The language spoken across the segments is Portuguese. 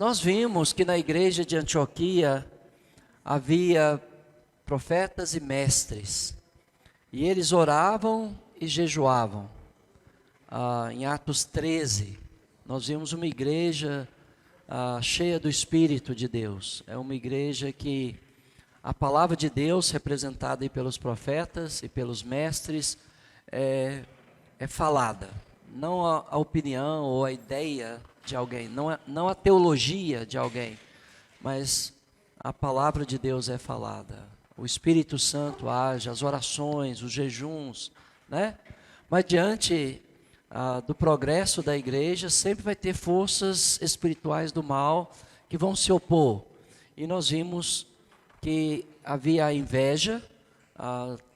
Nós vimos que na igreja de Antioquia havia profetas e mestres, e eles oravam e jejuavam. Em Atos 13, nós vimos uma igreja cheia do Espírito de Deus. É uma igreja que a palavra de Deus, representada aí pelos profetas e pelos mestres, é falada. Não a opinião ou a ideia de alguém, não a teologia de alguém, mas a palavra de Deus é falada. O Espírito Santo age, as orações, os jejuns, né? Mas diante do progresso da igreja, sempre vai ter forças espirituais do mal que vão se opor. E nós vimos que havia a inveja,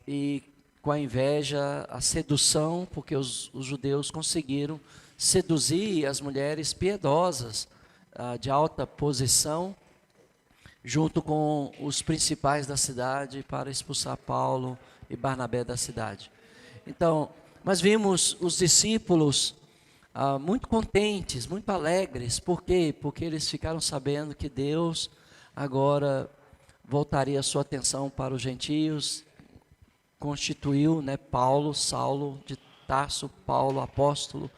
e com a inveja a sedução, porque os judeus conseguiram seduzir as mulheres piedosas, de alta posição, junto com os principais da cidade, para expulsar Paulo e Barnabé da cidade. Então, nós vimos os discípulos muito contentes, muito alegres. Por quê? Porque eles ficaram sabendo que Deus agora voltaria a sua atenção para os gentios, constituiu, Paulo, Saulo de Tarso, Paulo, apóstolo,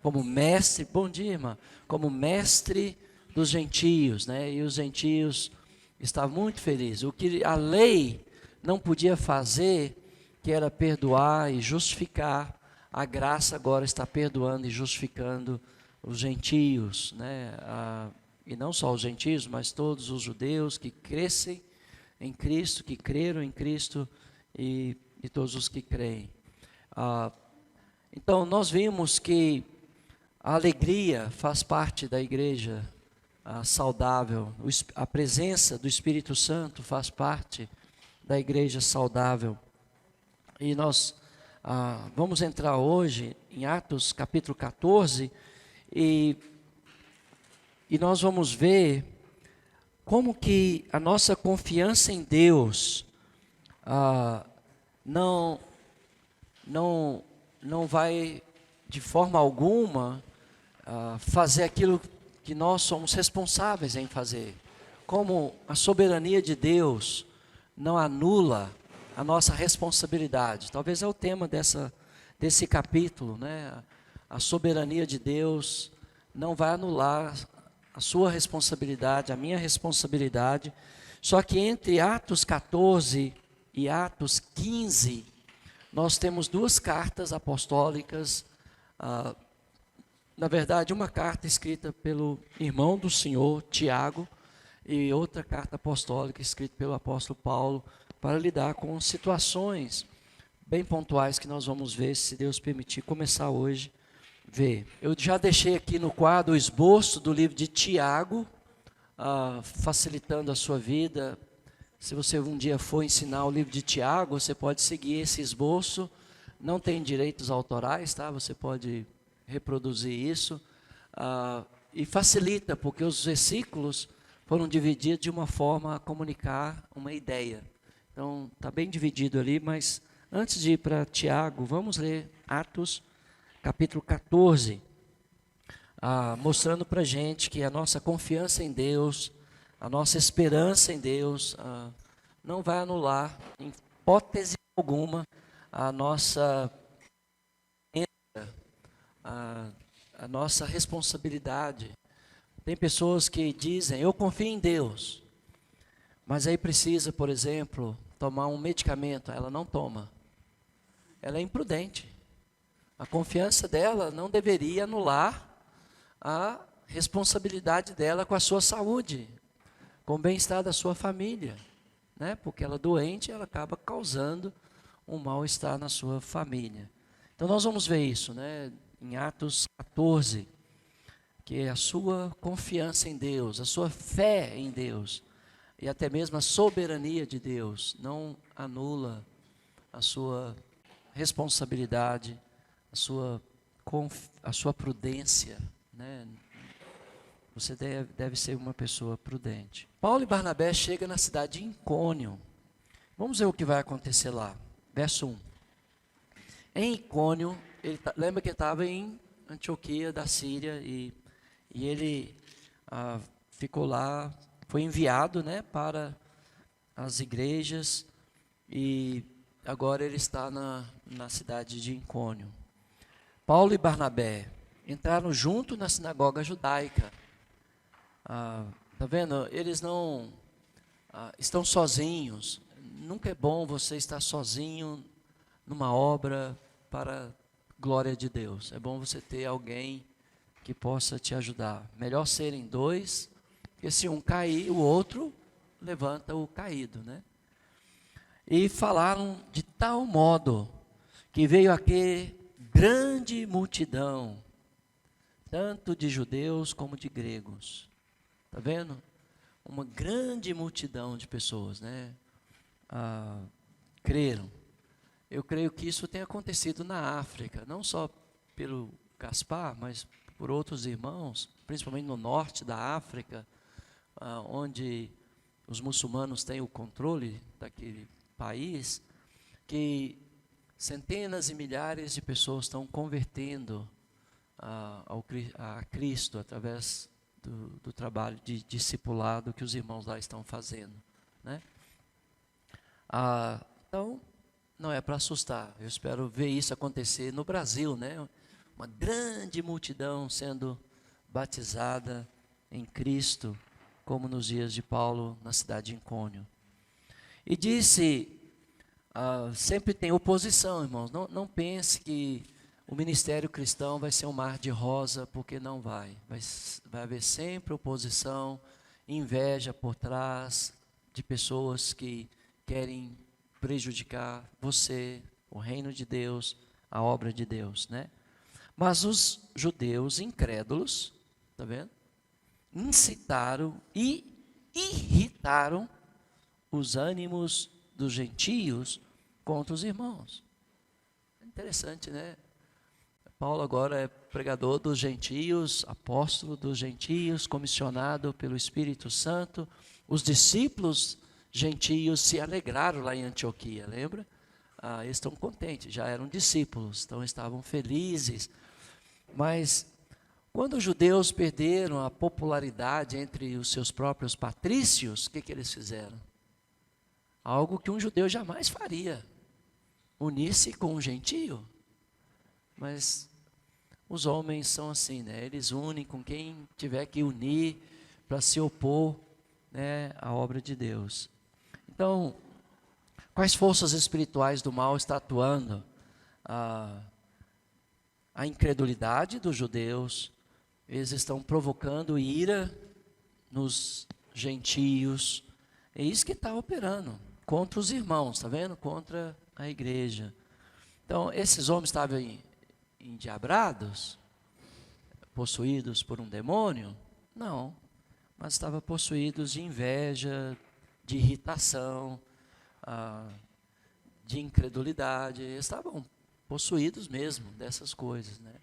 como mestre, bom dia, irmã, como mestre dos gentios, e os gentios estavam muito felizes. O que a lei não podia fazer, que era perdoar e justificar, a graça agora está perdoando e justificando os gentios, e não só os gentios, mas todos os judeus que crescem em Cristo, que creram em Cristo, e todos os que creem. Então, nós vimos que a alegria faz parte da igreja saudável, a presença do Espírito Santo faz parte da igreja saudável. E nós vamos entrar hoje em Atos capítulo 14, e nós vamos ver como que a nossa confiança em Deus não vai de forma alguma fazer aquilo que nós somos responsáveis em fazer. Como a soberania de Deus não anula a nossa responsabilidade. Talvez é o tema desse capítulo, A soberania de Deus não vai anular a sua responsabilidade, a minha responsabilidade. Só que entre Atos 14 e Atos 15, nós temos duas cartas apostólicas, na verdade uma carta escrita pelo irmão do Senhor, Tiago, e outra carta apostólica escrita pelo apóstolo Paulo, para lidar com situações bem pontuais que nós vamos ver, se Deus permitir, começar hoje a ver. Eu já deixei aqui no quadro o esboço do livro de Tiago, facilitando a sua vida. Se você um dia for ensinar o livro de Tiago, você pode seguir esse esboço, não tem direitos autorais, você pode reproduzir isso, e facilita, porque os versículos foram divididos de uma forma a comunicar uma ideia. Então, está bem dividido ali, mas antes de ir para Tiago, vamos ler Atos, capítulo 14, mostrando para a gente que a nossa confiança em Deus, a nossa esperança em Deus, não vai anular, em hipótese alguma, a nossa responsabilidade. Tem pessoas que dizem, eu confio em Deus, mas aí precisa, por exemplo, tomar um medicamento, ela não toma. Ela é imprudente. A confiança dela não deveria anular a responsabilidade dela com a sua saúde, com o bem-estar da sua família, porque ela doente, ela acaba causando um mal-estar na sua família. Então nós vamos ver isso, em Atos 14, que a sua confiança em Deus, a sua fé em Deus, e até mesmo a soberania de Deus, não anula a sua responsabilidade, a sua prudência, Você deve ser uma pessoa prudente. Paulo e Barnabé chegam na cidade de Icônio. Vamos ver o que vai acontecer lá. Verso 1. Em Icônio, lembra que ele estava em Antioquia da Síria, e ele ficou lá, foi enviado, né, para as igrejas, e agora ele está na cidade de Icônio. Paulo e Barnabé entraram junto na sinagoga judaica. Tá vendo? Eles não estão sozinhos. Nunca é bom você estar sozinho numa obra para a glória de Deus. É bom você ter alguém que possa te ajudar. Melhor serem dois, porque se um cair, o outro levanta o caído, né? E falaram de tal modo que veio aqui grande multidão, tanto de judeus como de gregos. Está vendo? Uma grande multidão de pessoas, né? Creram. Eu creio que isso tem acontecido na África, não só pelo Gaspar, mas por outros irmãos, principalmente no norte da África, onde os muçulmanos têm o controle daquele país, que centenas e milhares de pessoas estão convertendo a Cristo através do trabalho de discipulado que os irmãos lá estão fazendo, né? Então, não é para assustar. Eu espero ver isso acontecer no Brasil, né? Uma grande multidão sendo batizada em Cristo, como nos dias de Paulo na cidade de Icônio. E disse, sempre tem oposição, irmãos. Não pense que o ministério cristão vai ser um mar de rosa, porque não vai. Vai haver sempre oposição, inveja por trás de pessoas que querem prejudicar você, o reino de Deus, a obra de Deus, né? Mas os judeus incrédulos, tá vendo? Incitaram e irritaram os ânimos dos gentios contra os irmãos. Interessante, né? Paulo agora é pregador dos gentios, apóstolo dos gentios, comissionado pelo Espírito Santo. Os discípulos gentios se alegraram lá em Antioquia, lembra? Eles estão contentes, já eram discípulos, então estavam felizes. Mas quando os judeus perderam a popularidade entre os seus próprios patrícios, o que eles fizeram? Algo que um judeu jamais faria, unir-se com um gentio. Mas os homens são assim, né? Eles unem com quem tiver que unir para se opor, né, à obra de Deus. Então, quais forças espirituais do mal estão atuando? A incredulidade dos judeus, eles estão provocando ira nos gentios. É isso que está operando contra os irmãos, está vendo? Contra a igreja. Então, esses homens estavam endiabrados, possuídos por um demônio? Não, mas estavam possuídos de inveja, de irritação, de incredulidade. Eles estavam possuídos mesmo dessas coisas, né?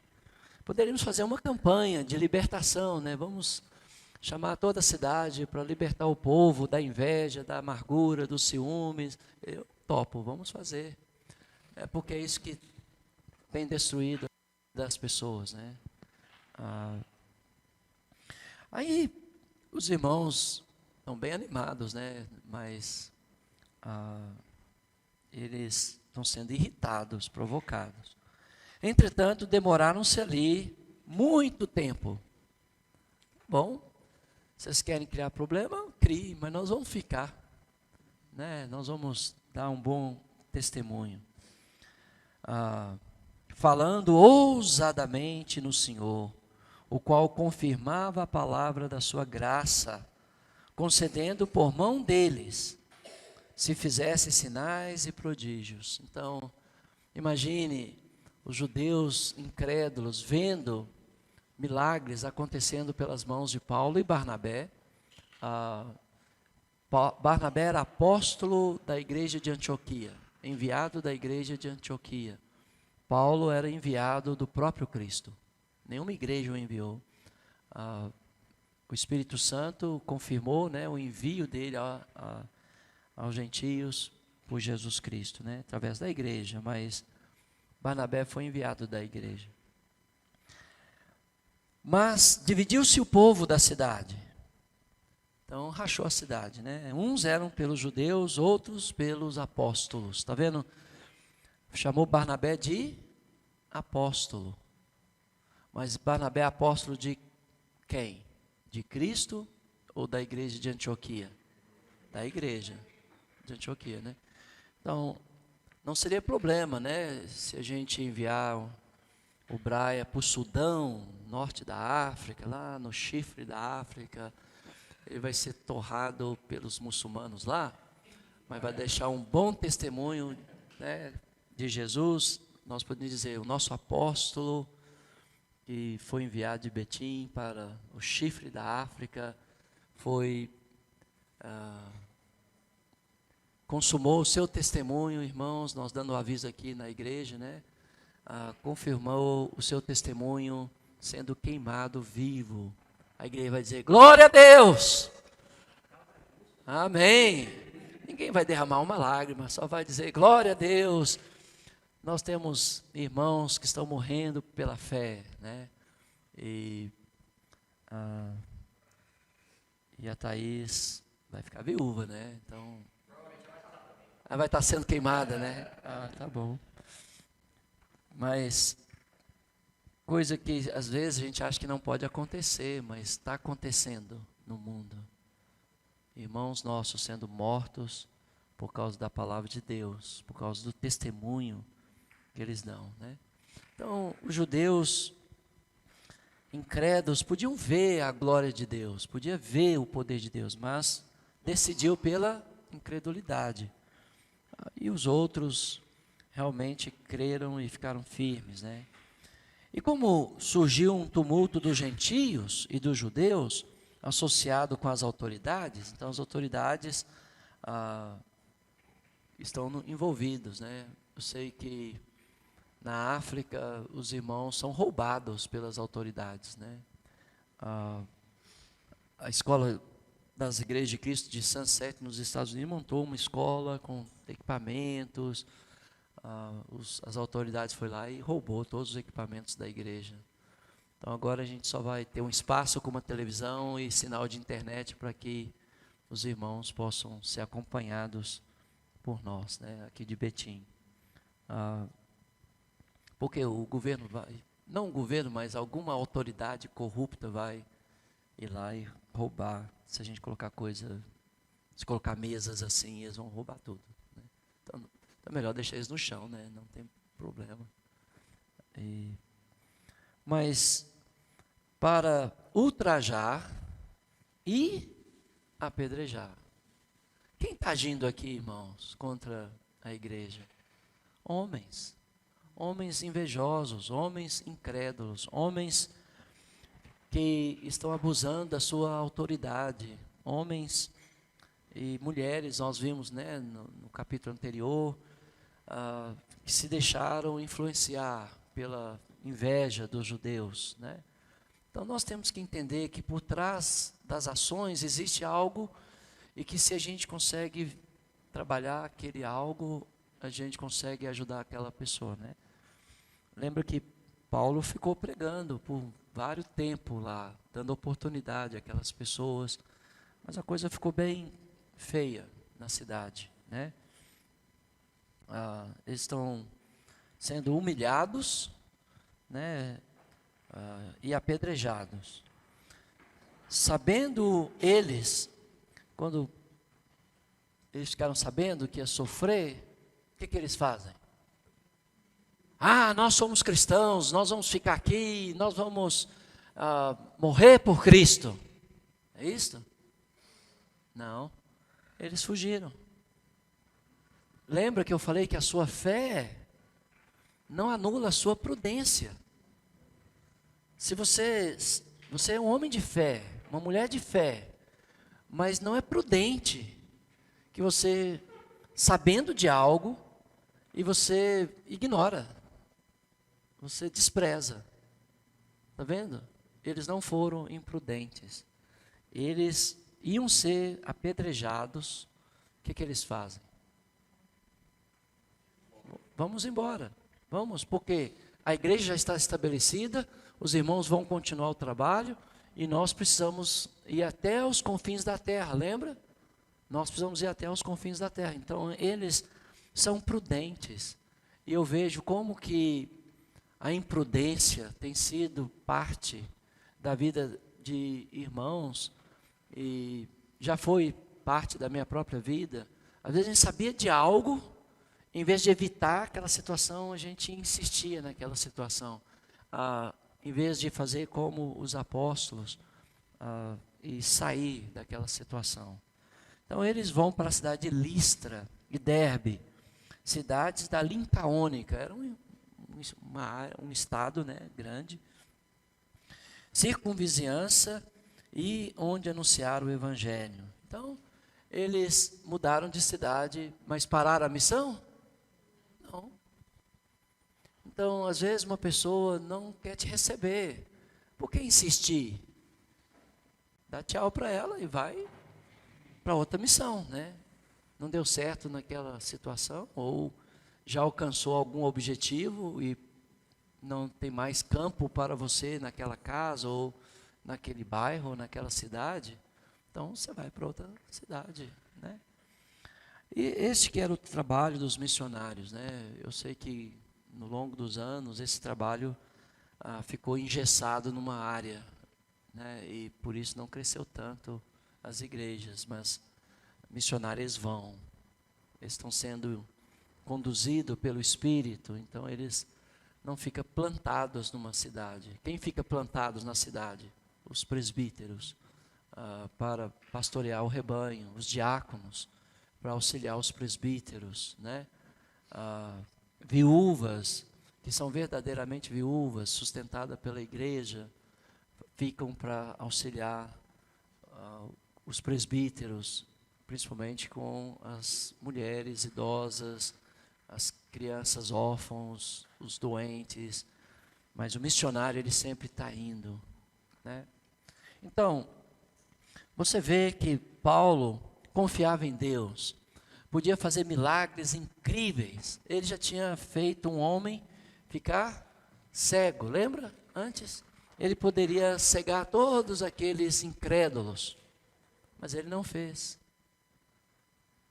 Poderíamos fazer uma campanha de libertação, né? Vamos chamar toda a cidade para libertar o povo da inveja, da amargura, dos ciúmes. Eu topo, vamos fazer. É porque é isso que tem destruído das pessoas, né? Aí os irmãos estão bem animados, né? Mas eles estão sendo irritados, provocados. Entretanto, demoraram-se ali muito tempo. Bom, vocês querem criar problema? Criem, mas nós vamos ficar, né? Nós vamos dar um bom testemunho. Falando ousadamente no Senhor, o qual confirmava a palavra da sua graça, concedendo por mão deles, se fizesse sinais e prodígios. Então, imagine os judeus incrédulos vendo milagres acontecendo pelas mãos de Paulo e Barnabé. Barnabé era apóstolo da igreja de Antioquia, enviado da igreja de Antioquia. Paulo era enviado do próprio Cristo. Nenhuma igreja o enviou. O Espírito Santo confirmou, né, o envio dele aos gentios por Jesus Cristo, né, através da igreja, mas Barnabé foi enviado da igreja. Mas dividiu-se o povo da cidade. Então rachou a cidade, né? Uns eram pelos judeus, outros pelos apóstolos. Está vendo? Chamou Barnabé de apóstolo. Mas Barnabé é apóstolo de quem? De Cristo ou da igreja de Antioquia? Da igreja de Antioquia, né? Então, não seria problema, né? Se a gente enviar o Braia para o Sudão, norte da África, lá no chifre da África, ele vai ser torrado pelos muçulmanos lá, mas vai deixar um bom testemunho, né, de Jesus. Nós podemos dizer, o nosso apóstolo, que foi enviado de Betim para o chifre da África, consumou o seu testemunho, irmãos, nós dando o aviso aqui na igreja, né? Confirmou o seu testemunho sendo queimado vivo. A igreja vai dizer, glória a Deus! Amém! Ninguém vai derramar uma lágrima, só vai dizer, glória a Deus! Nós temos irmãos que estão morrendo pela fé, né? E a Thaís vai ficar viúva, né? Então, ela vai estar sendo queimada, né? Tá bom. Mas, coisa que às vezes a gente acha que não pode acontecer, mas está acontecendo no mundo. Irmãos nossos sendo mortos por causa da palavra de Deus, por causa do testemunho que eles dão, né? Então, os judeus incrédulos podiam ver a glória de Deus, podia ver o poder de Deus, mas decidiu pela incredulidade. E os outros realmente creram e ficaram firmes, né? E como surgiu um tumulto dos gentios e dos judeus, associado com as autoridades, então as autoridades estão envolvidos, né? Eu sei que na África os irmãos são roubados pelas autoridades, né? A escola das igrejas de Cristo de Sunset nos Estados Unidos montou uma escola com equipamentos. As autoridades foram lá e roubou todos os equipamentos da igreja. Então agora a gente só vai ter um espaço com uma televisão e sinal de internet para que os irmãos possam ser acompanhados por nós, né, aqui de Betim. Porque o governo vai, não o governo, mas alguma autoridade corrupta vai ir lá e roubar. Se a gente colocar se colocar mesas assim, eles vão roubar tudo, né? Então é melhor deixar eles no chão, né? Não tem problema. Mas para ultrajar e apedrejar. Quem está agindo aqui, irmãos, contra a igreja? Homens. Homens invejosos, homens incrédulos, homens que estão abusando da sua autoridade, homens e mulheres, nós vimos, né, no capítulo anterior, que se deixaram influenciar pela inveja dos judeus, né? Então nós temos que entender que por trás das ações existe algo, e que se a gente consegue trabalhar aquele algo, a gente consegue ajudar aquela pessoa, né? Lembra que Paulo ficou pregando por vários tempos lá, dando oportunidade àquelas pessoas, mas a coisa ficou bem feia na cidade, né? Eles estão sendo humilhados, né, e apedrejados. Sabendo eles, quando eles ficaram sabendo que ia sofrer, o que eles fazem? Nós somos cristãos, nós vamos ficar aqui, nós vamos morrer por Cristo. É isso? Não, eles fugiram. Lembra que eu falei que a sua fé não anula a sua prudência. Se você é um homem de fé, uma mulher de fé, mas não é prudente, que você, sabendo de algo, e você ignora, você despreza. Está vendo? Eles não foram imprudentes. Eles iam ser apedrejados. O que eles fazem? Vamos embora. Vamos, porque a igreja já está estabelecida, os irmãos vão continuar o trabalho, e nós precisamos ir até os confins da terra, lembra? Nós precisamos ir até os confins da terra. Então, eles são prudentes. E eu vejo como que a imprudência tem sido parte da vida de irmãos, e já foi parte da minha própria vida. Às vezes a gente sabia de algo, em vez de evitar aquela situação, a gente insistia naquela situação. Em vez de fazer como os apóstolos e sair daquela situação. Então eles vão para a cidade de Listra e Derbe, cidades da Lincaônica, era um estado, né, grande, circunvizinhança, e onde anunciaram o evangelho. Então, eles mudaram de cidade, mas pararam a missão? Não. Então, às vezes uma pessoa não quer te receber. Por que insistir? Dá tchau para ela e vai para outra missão, né? Não deu certo naquela situação, ou já alcançou algum objetivo e não tem mais campo para você naquela casa, ou naquele bairro, ou naquela cidade. Então você vai para outra cidade, né? E este que era o trabalho dos missionários, né? Eu sei que no longo dos anos esse trabalho ficou engessado numa área, né? E por isso não cresceu tanto as igrejas, mas missionários eles estão sendo conduzidos pelo Espírito, então eles não ficam plantados numa cidade. Quem fica plantados na cidade? Os presbíteros, para pastorear o rebanho, os diáconos, para auxiliar os presbíteros, né? Viúvas, que são verdadeiramente viúvas, sustentadas pela igreja, ficam para auxiliar os presbíteros, principalmente com as mulheres idosas, as crianças órfãos, os doentes. Mas o missionário, ele sempre está indo, né? Então, você vê que Paulo confiava em Deus, podia fazer milagres incríveis. Ele já tinha feito um homem ficar cego, lembra? Antes, ele poderia cegar todos aqueles incrédulos, mas ele não fez.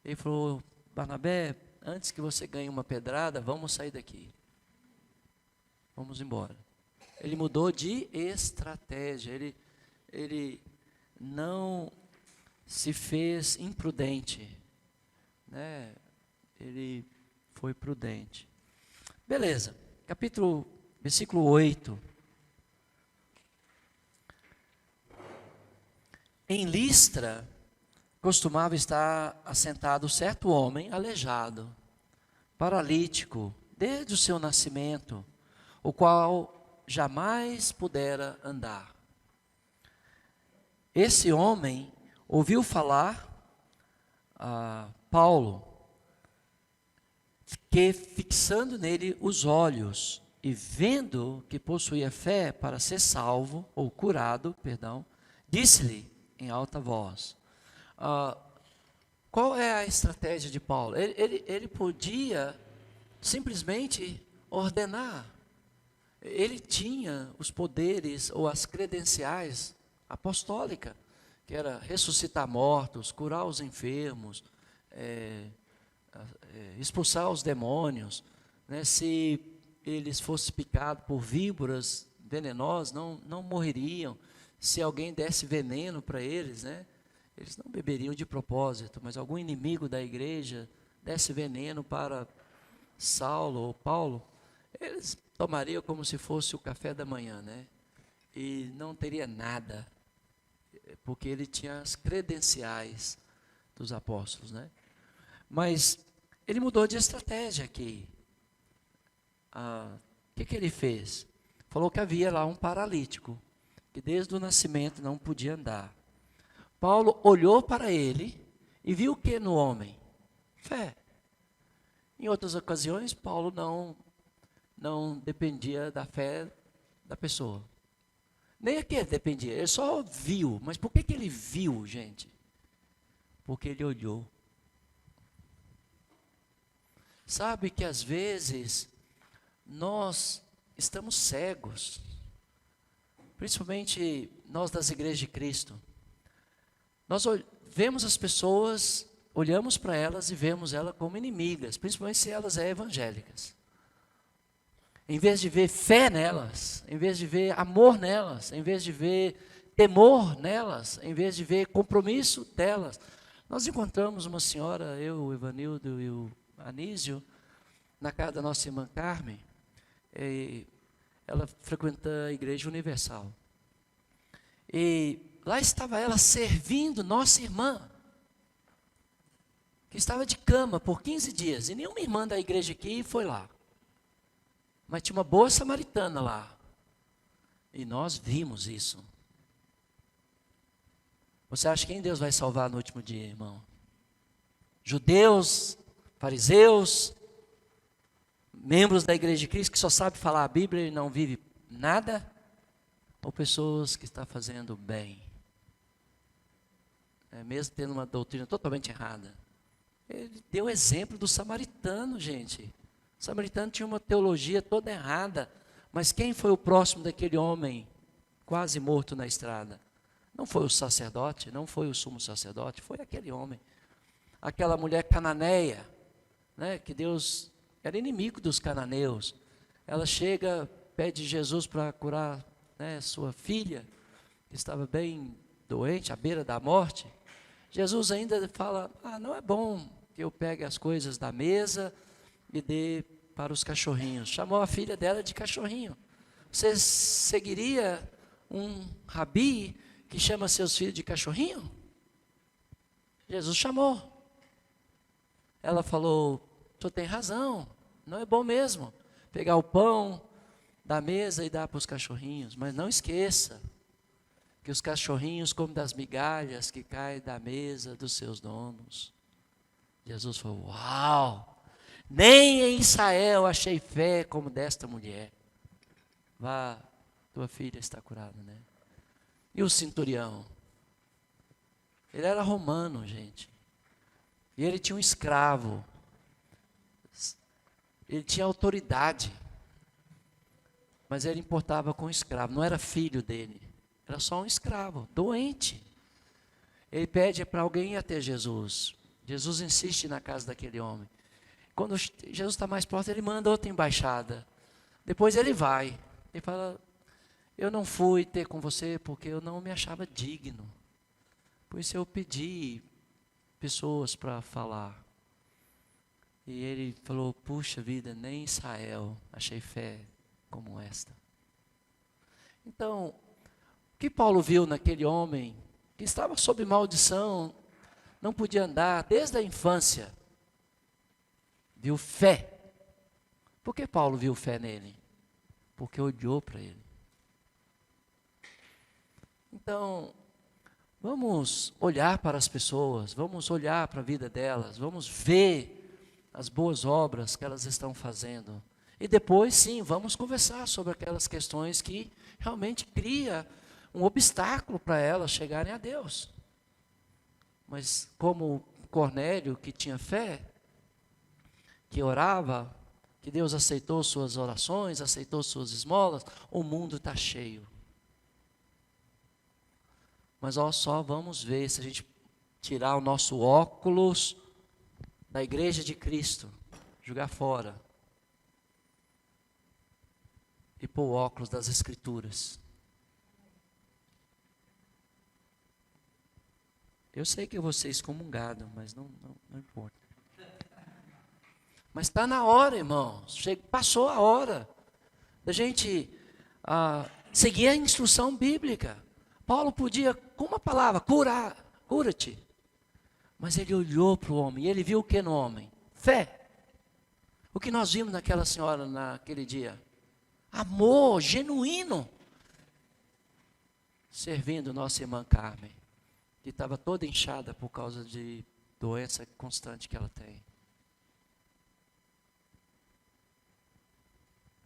Ele falou: Barnabé, antes que você ganhe uma pedrada, vamos sair daqui. Vamos embora. Ele mudou de estratégia, ele não se fez imprudente, né? Ele foi prudente. Beleza, versículo 8. Em Listra, costumava estar assentado certo homem aleijado, paralítico, desde o seu nascimento, o qual jamais pudera andar. Esse homem ouviu falar a Paulo, que fixando nele os olhos e vendo que possuía fé para ser salvo, ou curado, disse-lhe em alta voz. Qual é a estratégia de Paulo? Ele podia simplesmente ordenar. Ele tinha os poderes ou as credenciais apostólicas, que era ressuscitar mortos, curar os enfermos, expulsar os demônios, né? Se eles fossem picados por víboras venenosas, não morreriam. Se alguém desse veneno para eles, né? Eles não beberiam de propósito, mas algum inimigo da igreja desse veneno para Saulo ou Paulo, eles tomariam como se fosse o café da manhã, né? E não teria nada, porque ele tinha as credenciais dos apóstolos, né? Mas ele mudou de estratégia aqui. O que ele fez? Falou que havia lá um paralítico, que desde o nascimento não podia andar. Paulo olhou para ele e viu o que no homem? Fé. Em outras ocasiões, Paulo não dependia da fé da pessoa. Nem aqui ele dependia, ele só viu. Mas por que ele viu, gente? Porque ele olhou. Sabe que às vezes nós estamos cegos, principalmente nós das igrejas de Cristo. Nós vemos as pessoas, olhamos para elas e vemos elas como inimigas, principalmente se elas são evangélicas. Em vez de ver fé nelas, em vez de ver amor nelas, em vez de ver temor nelas, em vez de ver compromisso delas. Nós encontramos uma senhora, eu, o Evanildo e o Anísio, na casa da nossa irmã Carmen. Ela frequenta a Igreja Universal. E lá estava ela servindo nossa irmã, que estava de cama por 15 dias. E nenhuma irmã da igreja aqui foi lá. Mas tinha uma boa samaritana lá. E nós vimos isso. Você acha quem Deus vai salvar no último dia, irmão? Judeus, fariseus, membros da igreja de Cristo que só sabe falar a Bíblia e não vive nada? Ou pessoas que estão fazendo bem? Mesmo tendo uma doutrina totalmente errada. Ele deu exemplo do samaritano, gente. O samaritano tinha uma teologia toda errada. Mas quem foi o próximo daquele homem quase morto na estrada? Não foi o sacerdote, não foi o sumo sacerdote, foi aquele homem. Aquela mulher cananeia, né, que Deus era inimigo dos cananeus. Ela chega, pede Jesus para curar, né, sua filha, que estava bem doente, à beira da morte. Jesus ainda fala, não é bom que eu pegue as coisas da mesa e dê para os cachorrinhos. Chamou a filha dela de cachorrinho. Você seguiria um rabi que chama seus filhos de cachorrinho? Jesus chamou. Ela falou, o senhor tem razão, não é bom mesmo pegar o pão da mesa e dar para os cachorrinhos, mas não esqueça que os cachorrinhos comem das migalhas que caem da mesa dos seus donos. Jesus falou, uau, nem em Israel achei fé como desta mulher. Vá, tua filha está curada, né? E o centurião? Ele era romano, gente. E ele tinha um escravo. Ele tinha autoridade. Mas ele importava com o escravo. Não era filho dele. Era só um escravo, doente. Ele pede para alguém ir até Jesus. Jesus insiste na casa daquele homem. Quando Jesus está mais próximo, ele manda outra embaixada. Depois ele vai. Ele fala, eu não fui ter com você porque eu não me achava digno. Por isso eu pedi pessoas para falar. E ele falou, puxa vida, nem em Israel achei fé como esta. Então, o que Paulo viu naquele homem que estava sob maldição, não podia andar desde a infância, viu fé. Por que Paulo viu fé nele? Porque olhou para ele. Então, vamos olhar para as pessoas, vamos olhar para a vida delas, vamos ver as boas obras que elas estão fazendo. E depois, sim, vamos conversar sobre aquelas questões que realmente cria um obstáculo para elas chegarem a Deus. Mas como Cornélio, que tinha fé, que orava, que Deus aceitou suas orações, aceitou suas esmolas, o mundo está cheio. Mas só vamos ver se a gente tirar o nosso óculos da igreja de Cristo, jogar fora, e pôr o óculos das Escrituras. Eu sei que eu vou ser excomungado, mas não importa. Mas está na hora, irmãos. Passou a hora da gente seguir a instrução bíblica. Paulo podia, com uma palavra, cura-te. Mas ele olhou para o homem, e ele viu o que no homem? Fé. O que nós vimos naquela senhora naquele dia? Amor genuíno. Servindo nossa irmã Carmen, que estava toda inchada por causa de doença constante que ela tem.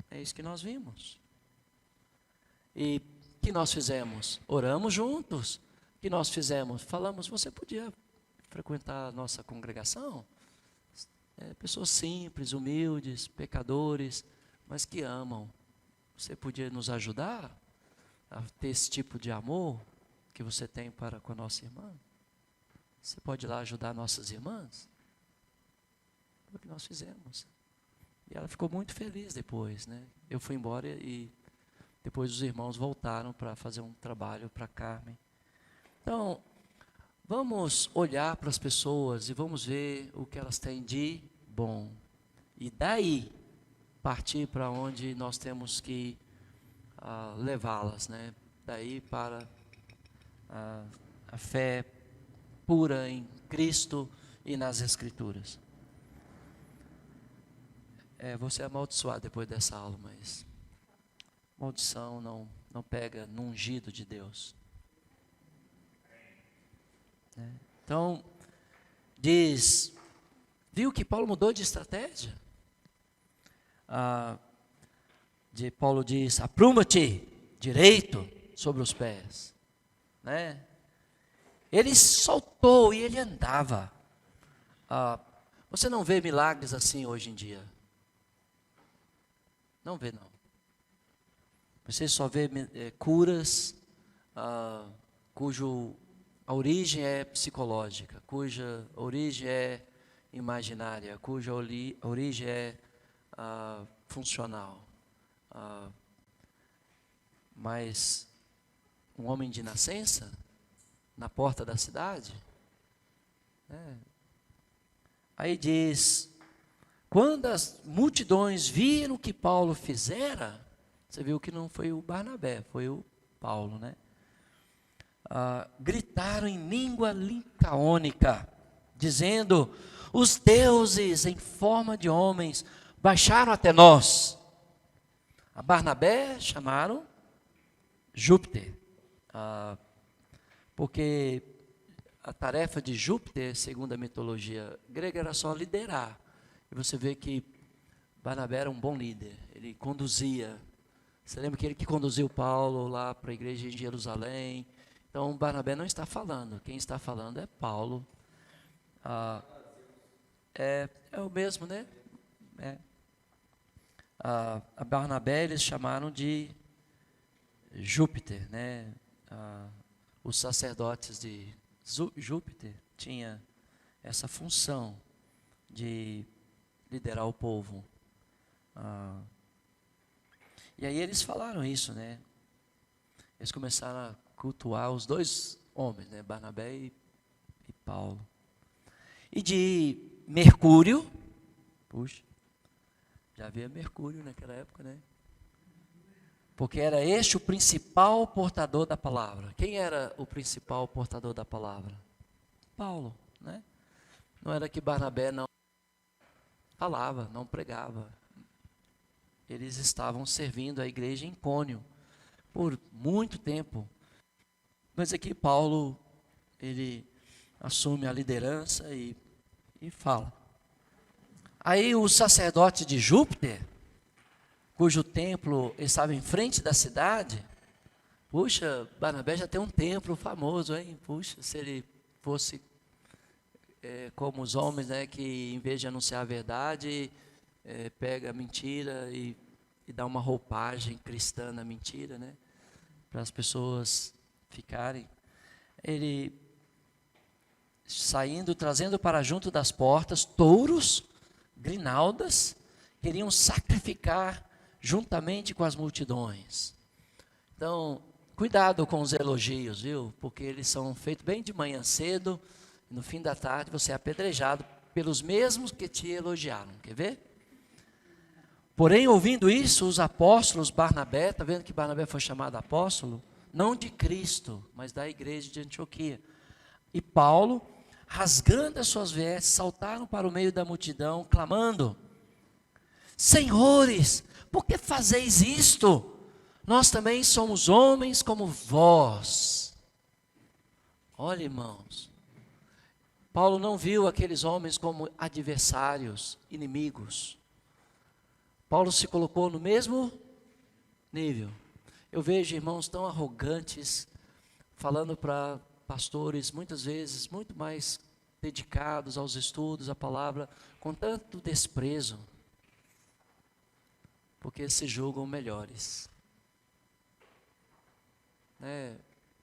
É isso que nós vimos. E o que nós fizemos? Oramos juntos. O que nós fizemos? Falamos, você podia frequentar a nossa congregação? Pessoas simples, humildes, pecadores, mas que amam. Você podia nos ajudar a ter esse tipo de amor que você tem para com a nossa irmã? você pode ir lá ajudar nossas irmãs? Foi o que nós fizemos. E ela ficou muito feliz depois, né? Eu fui embora e depois os irmãos voltaram para fazer um trabalho para Carmen. Então, vamos olhar para as pessoas e vamos ver o que elas têm de bom. E daí, partir para onde nós temos que levá-las, né? Daí para a fé pura em Cristo e nas Escrituras. Vou ser amaldiçoado depois dessa aula, mas maldição não pega no ungido de Deus. Então, viu que Paulo mudou de estratégia? Paulo diz, apruma-te direito sobre os pés. Né? Ele soltou e ele andava. Você não vê milagres assim hoje em dia? Não vê, não. Você só vê curas cuja a origem é psicológica, cuja origem é imaginária, cuja origem é funcional. Mas um homem de nascença, na porta da cidade, aí diz, quando as multidões viram o que Paulo fizera, você viu que não foi o Barnabé, foi o Paulo, né? Gritaram em língua licaônica, dizendo, os deuses em forma de homens baixaram até nós. A Barnabé chamaram Júpiter, porque a tarefa de Júpiter, segundo a mitologia grega, era só liderar. E você vê que Barnabé era um bom líder, ele conduzia. Você lembra que ele que conduziu Paulo lá para a igreja em Jerusalém? Então, Barnabé não está falando, quem está falando é Paulo. É o mesmo, né? A Barnabé eles chamaram de Júpiter, né? Os sacerdotes de Júpiter tinham essa função de liderar o povo. E aí eles falaram isso, né? Eles começaram a cultuar os dois homens, né? Barnabé e Paulo. E de Mercúrio, puxa, já havia Mercúrio naquela época, né? Porque era este o principal portador da palavra. Quem era o principal portador da palavra? Paulo, né? Não era que Barnabé não falava, não pregava. Eles estavam servindo a igreja em Icônio por muito tempo. Mas aqui Paulo, ele assume a liderança e fala. Aí o sacerdote de Júpiter, cujo templo estava em frente da cidade, puxa, Barnabé já tem um templo famoso, hein? Puxa, se ele fosse como os homens, né, que em vez de anunciar a verdade, pega a mentira e dá uma roupagem cristã na mentira, né? Para as pessoas ficarem. Ele saindo, trazendo para junto das portas touros, grinaldas, queriam sacrificar juntamente com as multidões. Então, cuidado com os elogios, viu? Porque eles são feitos bem de manhã cedo, e no fim da tarde você é apedrejado pelos mesmos que te elogiaram. Quer ver? Porém, ouvindo isso, os apóstolos, Barnabé, está vendo que Barnabé foi chamado apóstolo? Não de Cristo, mas da igreja de Antioquia. E Paulo, rasgando as suas vestes, saltaram para o meio da multidão, clamando, Senhores, por que fazeis isto? Nós também somos homens como vós. Olha, irmãos, Paulo não viu aqueles homens como adversários, inimigos. Paulo se colocou no mesmo nível. Eu vejo irmãos tão arrogantes, falando para pastores, muitas vezes, muito mais dedicados aos estudos, à palavra, com tanto desprezo, porque se julgam melhores.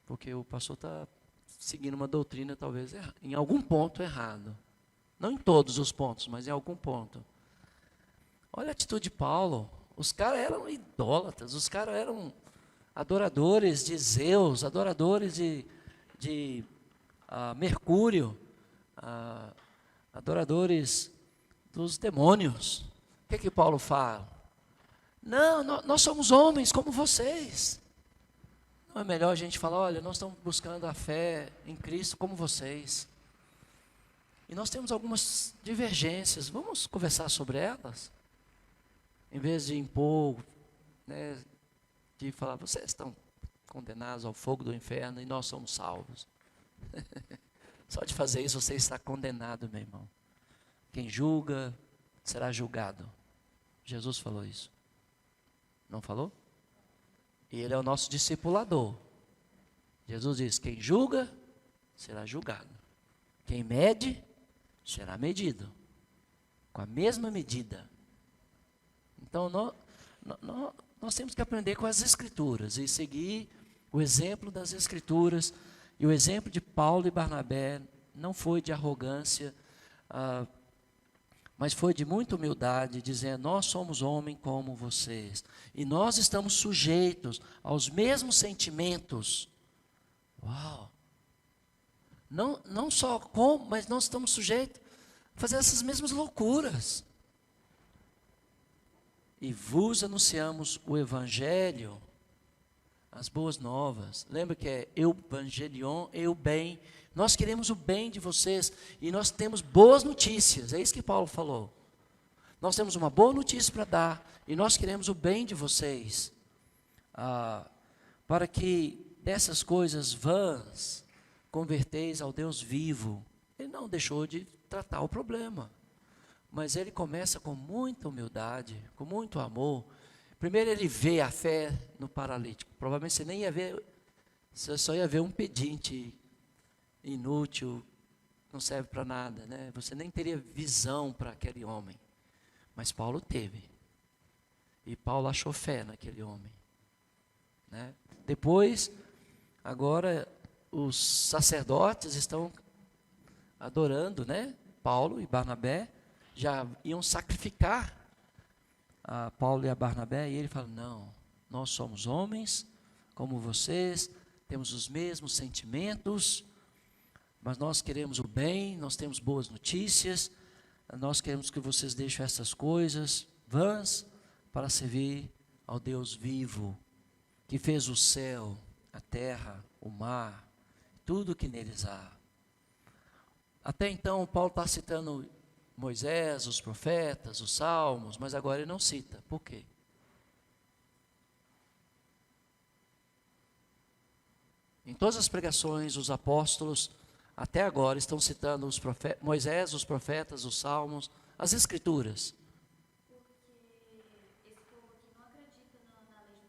Porque o pastor está seguindo uma doutrina talvez em algum ponto errado. Não em todos os pontos, mas em algum ponto. Olha a atitude de Paulo. Os caras eram idólatras, os caras eram adoradores de Zeus, adoradores de Mercúrio, adoradores dos demônios. O que Paulo fala? Não, nós somos homens como vocês. Não é melhor a gente falar, olha, nós estamos buscando a fé em Cristo como vocês. E nós temos algumas divergências, vamos conversar sobre elas? Em vez de impor, né, de falar, vocês estão condenados ao fogo do inferno e nós somos salvos. Só de fazer isso você está condenado, meu irmão. Quem julga será julgado. Jesus falou isso. Não falou? E ele é o nosso discipulador. Jesus diz, quem julga será julgado. Quem mede será medido. Com a mesma medida. Então, nós temos que aprender com as Escrituras e seguir o exemplo das Escrituras. E o exemplo de Paulo e Barnabé não foi de arrogância, mas foi de muita humildade, dizendo, nós somos homens como vocês. E nós estamos sujeitos aos mesmos sentimentos. Uau! Não só como, mas nós estamos sujeitos a fazer essas mesmas loucuras. E vos anunciamos o Evangelho, as boas novas. Lembra que é Evangelion, eu bem. Nós queremos o bem de vocês e nós temos boas notícias. É isso que Paulo falou. Nós temos uma boa notícia para dar e nós queremos o bem de vocês. Para que dessas coisas vãs converteis ao Deus vivo. Ele não deixou de tratar o problema. Mas ele começa com muita humildade, com muito amor. Primeiro ele vê a fé no paralítico. Provavelmente você nem ia ver, você só ia ver um pedinte inútil, não serve para nada, né? Você nem teria visão para aquele homem. Mas Paulo teve. E Paulo achou fé naquele homem, né? Depois, agora os sacerdotes estão adorando, né? Paulo e Barnabé já iam sacrificar a Paulo e a Barnabé, e ele fala, não, nós somos homens como vocês, temos os mesmos sentimentos, mas nós queremos o bem, nós temos boas notícias, nós queremos que vocês deixem essas coisas vãs para servir ao Deus vivo, que fez o céu, a terra, o mar, tudo que neles há. Até então, Paulo está citando Moisés, os profetas, os salmos, mas agora ele não cita. Por quê? Em todas as pregações, os apóstolos, até agora, estão citando os Moisés, os profetas, os salmos, as escrituras. Porque esse povo aqui não acredita na lei de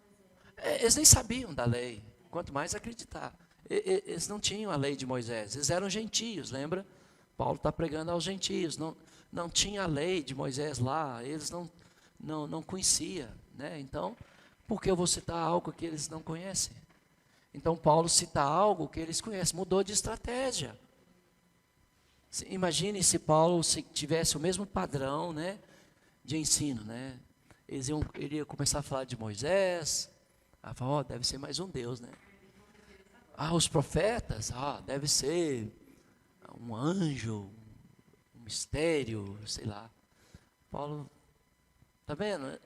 Moisés. Eles nem sabiam da lei, quanto mais acreditar. Eles não tinham a lei de Moisés, eles eram gentios, lembra? Paulo está pregando aos gentios, não tinha a lei de Moisés lá, eles não conheciam, né? Então, por que eu vou citar algo que eles não conhecem? Então, Paulo cita algo que eles conhecem, mudou de estratégia. Imagine se Paulo tivesse o mesmo padrão, né, de ensino, né? Ele ia começar a falar de Moisés, deve ser mais um Deus, né? Os profetas, deve ser um anjo, mistério, sei lá. Paulo, tá vendo?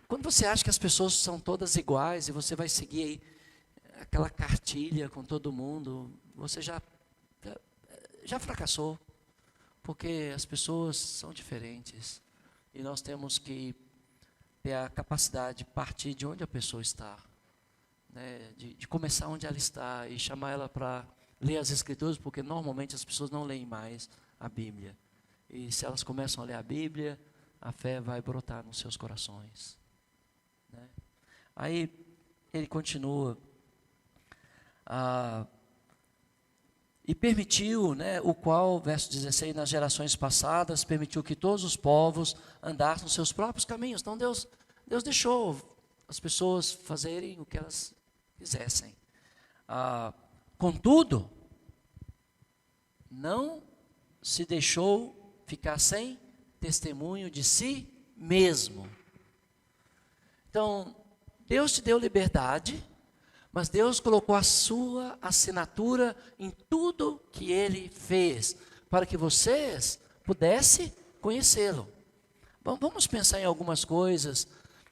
Quando você acha que as pessoas são todas iguais e você vai seguir aí aquela cartilha com todo mundo, você já fracassou, porque as pessoas são diferentes e nós temos que ter a capacidade de partir de onde a pessoa está, né? De começar onde ela está e chamar ela para ler as Escrituras, porque normalmente as pessoas não leem mais a Bíblia. E se elas começam a ler a Bíblia, a fé vai brotar nos seus corações, né? Aí ele continua, e permitiu, né, o qual, verso 16, nas gerações passadas, permitiu que todos os povos andassem nos seus próprios caminhos. Então Deus deixou as pessoas fazerem o que elas quisessem. Contudo, não se deixou ficar sem testemunho de si mesmo. Então, Deus te deu liberdade, mas Deus colocou a sua assinatura em tudo que Ele fez, para que vocês pudessem conhecê-lo. Bom, vamos pensar em algumas coisas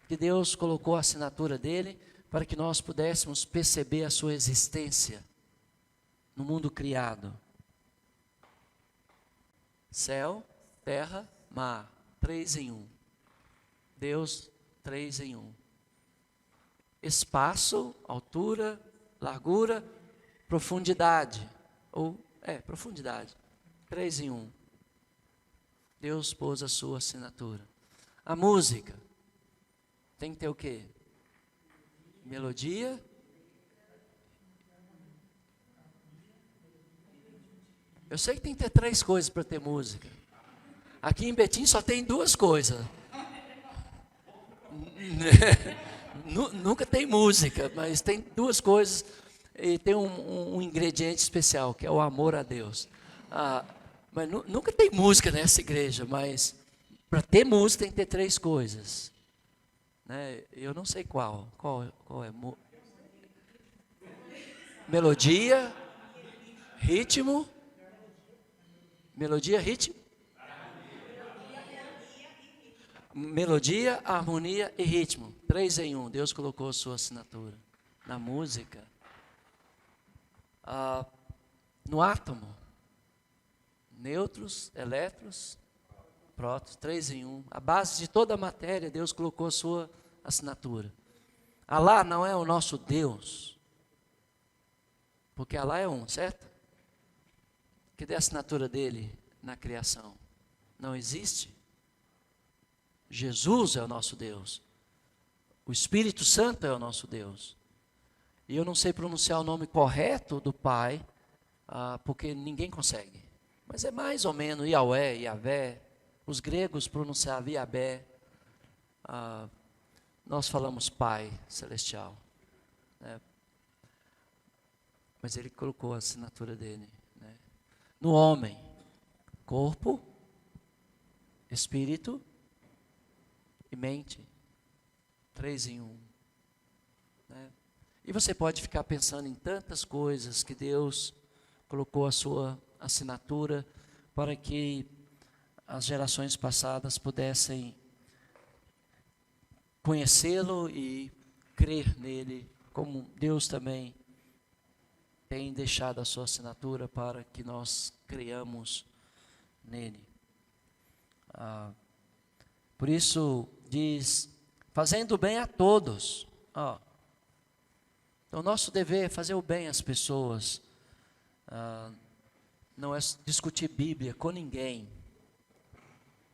que Deus colocou a assinatura dele, para que nós pudéssemos perceber a sua existência no mundo criado. Céu, terra, mar, 3 em 1. Deus, 3 em 1. Espaço, altura, largura, profundidade. Profundidade. 3 em 1. Deus pôs a sua assinatura. A música tem que ter o quê? Melodia. Eu sei que tem que ter 3 coisas para ter música. Aqui em Betim só tem 2 coisas. Nunca tem música, mas tem 2 coisas e tem um ingrediente especial, que é o amor a Deus. Mas nunca tem música nessa igreja, mas para ter música tem que ter 3 coisas. Né? Eu não sei qual é. Melodia, ritmo. Melodia, ritmo. Melodia, harmonia e ritmo. 3 em 1. Deus colocou a sua assinatura na música. No átomo. Nêutrons, elétrons, prótons. 3 em 1. A base de toda a matéria, Deus colocou a sua assinatura. Alá não é o nosso Deus. Porque Alá é um, certo? Cadê a assinatura dele na criação? Não existe. Jesus é o nosso Deus. O Espírito Santo é o nosso Deus. E eu não sei pronunciar o nome correto do Pai, porque ninguém consegue. Mas é mais ou menos Yahweh, Yahvé. Os gregos pronunciavam Yahvé. Nós falamos Pai Celestial. Né? Mas ele colocou a assinatura dele. Né? No homem, corpo, espírito e mente. 3 em 1. Né? E você pode ficar pensando em tantas coisas que Deus colocou a sua assinatura para que as gerações passadas pudessem conhecê-lo e crer nele, como Deus também tem deixado a sua assinatura para que nós creiamos nele. Por isso diz, fazendo bem a todos. Então, nosso dever é fazer o bem às pessoas. Não é discutir Bíblia com ninguém.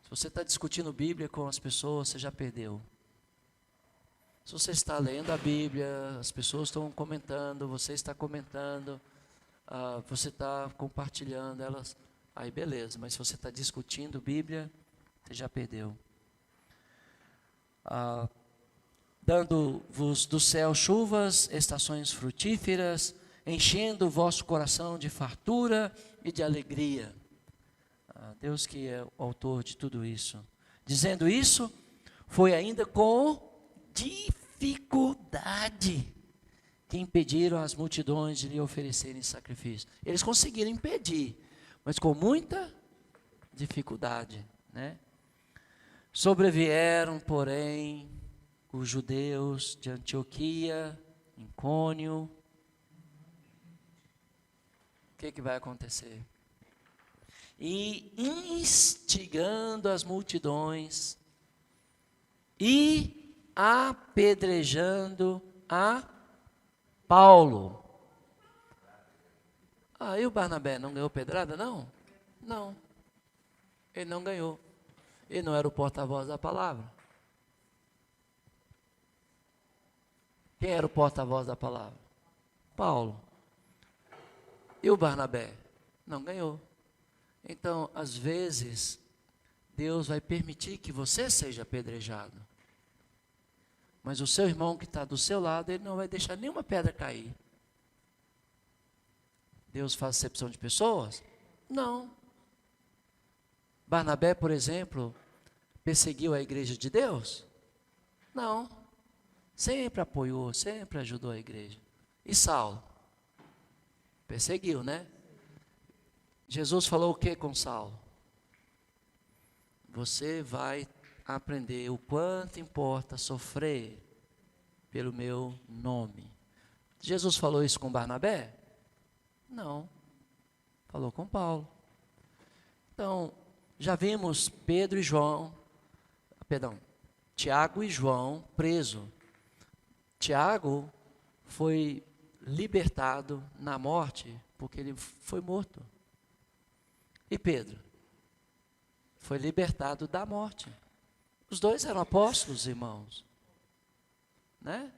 Se você está discutindo Bíblia com as pessoas, você já perdeu. Se você está lendo a Bíblia, as pessoas estão comentando, você está comentando, você está compartilhando, aí beleza, mas se você está discutindo Bíblia, você já perdeu. Dando-vos do céu chuvas, estações frutíferas, enchendo o vosso coração de fartura e de alegria. Deus que é o autor de tudo isso. Dizendo isso, foi ainda com dificuldade que impediram as multidões de lhe oferecerem sacrifício. Eles conseguiram impedir, mas com muita dificuldade, né? Sobrevieram, porém, os judeus de Antioquia, Icônio. O que vai acontecer? E instigando as multidões e apedrejando a Paulo. E o Barnabé não ganhou pedrada, não? Não. Ele não ganhou. Ele não era o porta-voz da palavra. Quem era o porta-voz da palavra? Paulo. E o Barnabé? Não ganhou. Então, às vezes, Deus vai permitir que você seja apedrejado. Mas o seu irmão que está do seu lado, ele não vai deixar nenhuma pedra cair. Deus faz acepção de pessoas? Não. Barnabé, por exemplo, perseguiu a igreja de Deus? Não. Sempre apoiou, sempre ajudou a igreja. E Saulo? Perseguiu, né? Jesus falou o que com Saulo? Você vai aprender o quanto importa sofrer pelo meu nome. Jesus falou isso com Barnabé? Não. Falou com Paulo. Então, já vimos Tiago e João presos. Tiago foi libertado na morte porque ele foi morto. E Pedro foi libertado da morte. Os dois eram apóstolos, irmãos. Né?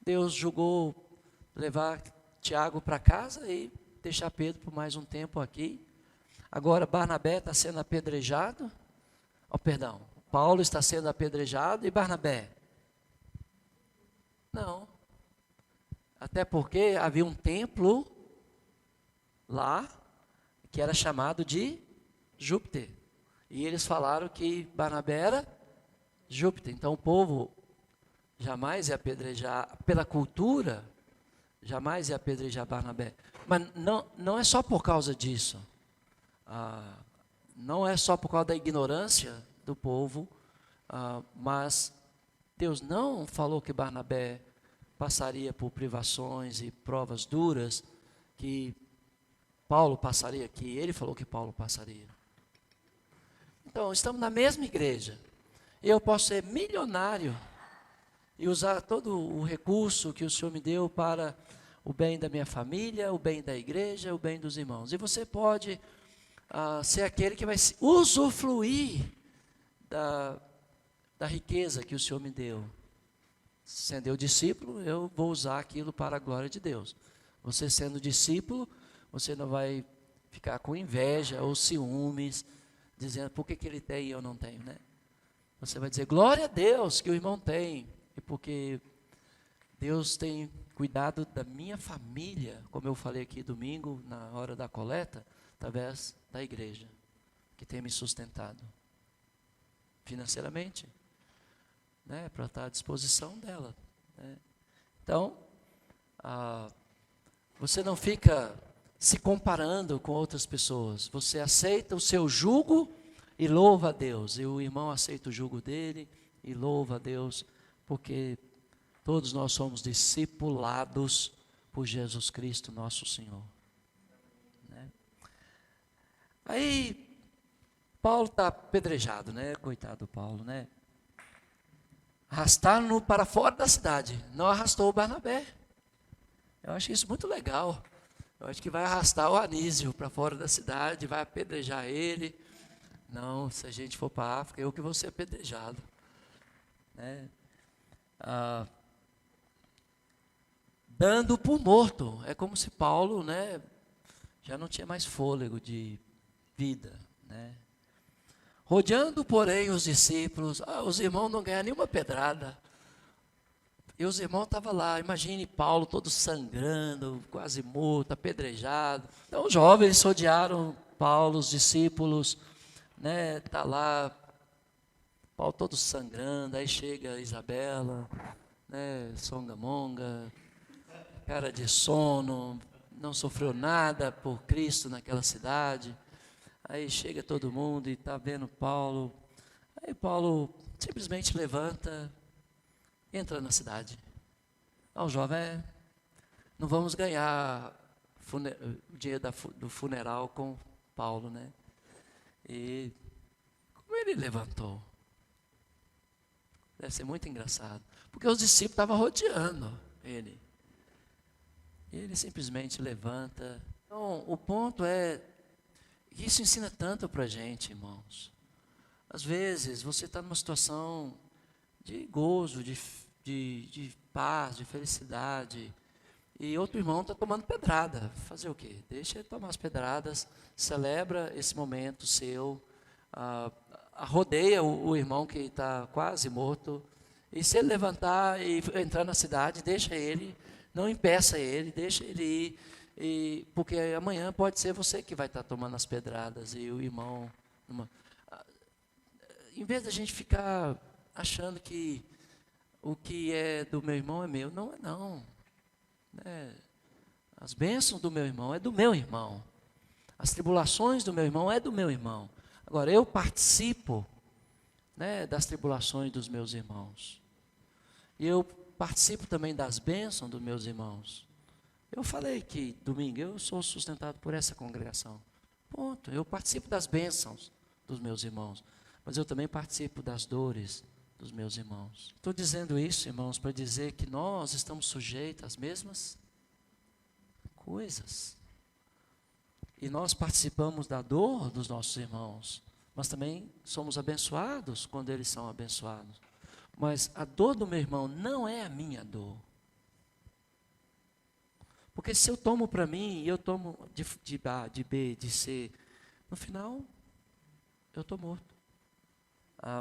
Deus julgou levar Tiago para casa e deixar Pedro por mais um tempo aqui. Agora Barnabé está sendo apedrejado. Paulo está sendo apedrejado e Barnabé? Não. Até porque havia um templo lá que era chamado de Júpiter. E eles falaram que Barnabé era Júpiter. Então o povo jamais ia apedrejar, pela cultura, jamais ia apedrejar Barnabé. Mas não é só por causa disso. Não é só por causa da ignorância do povo, mas Deus não falou que Barnabé passaria por privações e provas duras que Paulo passaria aqui. Ele falou que Paulo passaria. Então, estamos na mesma igreja. Eu posso ser milionário e usar todo o recurso que o Senhor me deu para o bem da minha família, o bem da igreja, o bem dos irmãos. E você pode ser aquele que vai usufruir da riqueza que o Senhor me deu. Sendo eu discípulo, eu vou usar aquilo para a glória de Deus. Você sendo discípulo, você não vai ficar com inveja ou ciúmes, dizendo por que ele tem e eu não tenho, né? Você vai dizer, glória a Deus que o irmão tem, e porque Deus tem cuidado da minha família, como eu falei aqui domingo, na hora da coleta, através da igreja, que tem me sustentado financeiramente, né, para estar à disposição dela. Né? Então, você não fica se comparando com outras pessoas, você aceita o seu jugo e louva a Deus, e o irmão aceita o jugo dele e louva a Deus, porque todos nós somos discipulados por Jesus Cristo, nosso Senhor. Né? Aí, Paulo está apedrejado, né? Coitado do Paulo, né? Arrastaram-no para fora da cidade, não arrastou o Barnabé. Eu acho isso muito legal. Eu acho que vai arrastar o Anísio para fora da cidade, vai apedrejar ele. Não, se a gente for para a África, eu que vou ser apedrejado. Né? Dando por morto. É como se Paulo, né, já não tinha mais fôlego de vida. Né? Rodeando, porém, os discípulos, os irmãos não ganharam nenhuma pedrada. E os irmãos estavam lá, imagine Paulo todo sangrando, quase morto, apedrejado. Então os jovens rodearam Paulo, os discípulos, né, tá lá, Paulo todo sangrando, aí chega Isabela, né, songamonga, cara de sono, não sofreu nada por Cristo naquela cidade. Aí chega todo mundo e está vendo Paulo. Aí Paulo simplesmente levanta, entra na cidade. O jovem, não vamos ganhar o dinheiro do funeral com Paulo, né? E como ele levantou? Deve ser muito engraçado. Porque os discípulos estavam rodeando ele. E ele simplesmente levanta. Então, o ponto é, isso ensina tanto para a gente, irmãos. Às vezes, você está numa situação de gozo, de paz, de felicidade, e outro irmão está tomando pedrada. Fazer o quê? Deixa ele tomar as pedradas, celebra esse momento seu, rodeia o irmão que está quase morto, e se ele levantar e entrar na cidade, deixa ele, não impeça ele, deixa ele ir. E, porque amanhã pode ser você que vai estar tomando as pedradas e o irmão. Em vez da gente ficar achando que o que é do meu irmão é meu, não é não. Né? As bênçãos do meu irmão é do meu irmão. As tribulações do meu irmão é do meu irmão. Agora, eu participo, né, das tribulações dos meus irmãos. E eu participo também das bênçãos dos meus irmãos. Eu falei que domingo eu sou sustentado por essa congregação. Ponto. Eu participo das bênçãos dos meus irmãos. Mas eu também participo das dores dos meus irmãos. Estou dizendo isso, irmãos, para dizer que nós estamos sujeitos às mesmas coisas. E nós participamos da dor dos nossos irmãos, mas também somos abençoados quando eles são abençoados. Mas a dor do meu irmão não é a minha dor. Porque se eu tomo para mim, e eu tomo de A, de B, de C, no final, eu estou morto.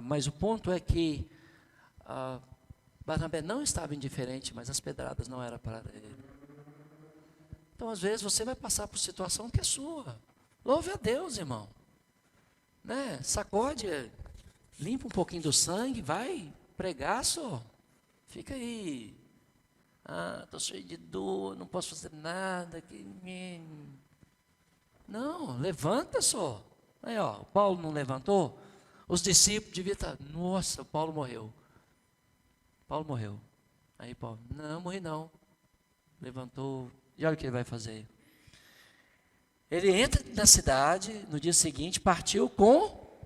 Mas o ponto é que Barnabé não estava indiferente, mas as pedradas não eram para ele. Então, às vezes, você vai passar por situação que é sua. Louve a Deus, irmão. Né? Sacode, limpa um pouquinho do sangue, vai pregar só. Fica aí. Estou cheio de dor, não posso fazer nada. Não, levanta só. Aí, ó, o Paulo não levantou? Os discípulos deviam estar, nossa, o Paulo morreu. Paulo morreu. Aí Paulo, não, morri não. Levantou. E olha o que ele vai fazer. Ele entra na cidade, no dia seguinte, partiu com...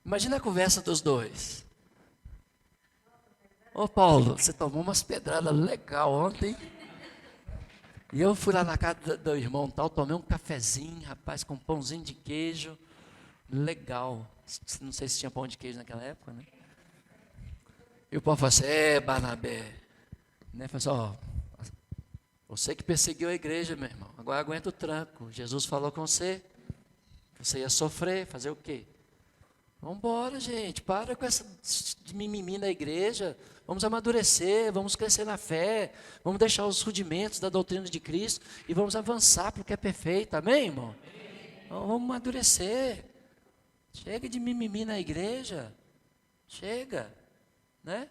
Imagina a conversa dos dois. Ô Paulo, você tomou umas pedradas legal ontem. E eu fui lá na casa do irmão tal, tomei um cafezinho, rapaz, com um pãozinho de queijo. Legal. Não sei se tinha pão de queijo naquela época, né? E o Paulo falou assim, Barnabé. Né? Falou assim, ó... Você que perseguiu a igreja, meu irmão, agora aguenta o tranco. Jesus falou com você, você ia sofrer, fazer o quê? Vamos embora, gente, para com essa de mimimi na igreja, vamos amadurecer, vamos crescer na fé, vamos deixar os rudimentos da doutrina de Cristo e vamos avançar para o que é perfeito, amém, irmão? Então, vamos amadurecer, chega de mimimi na igreja, chega, né?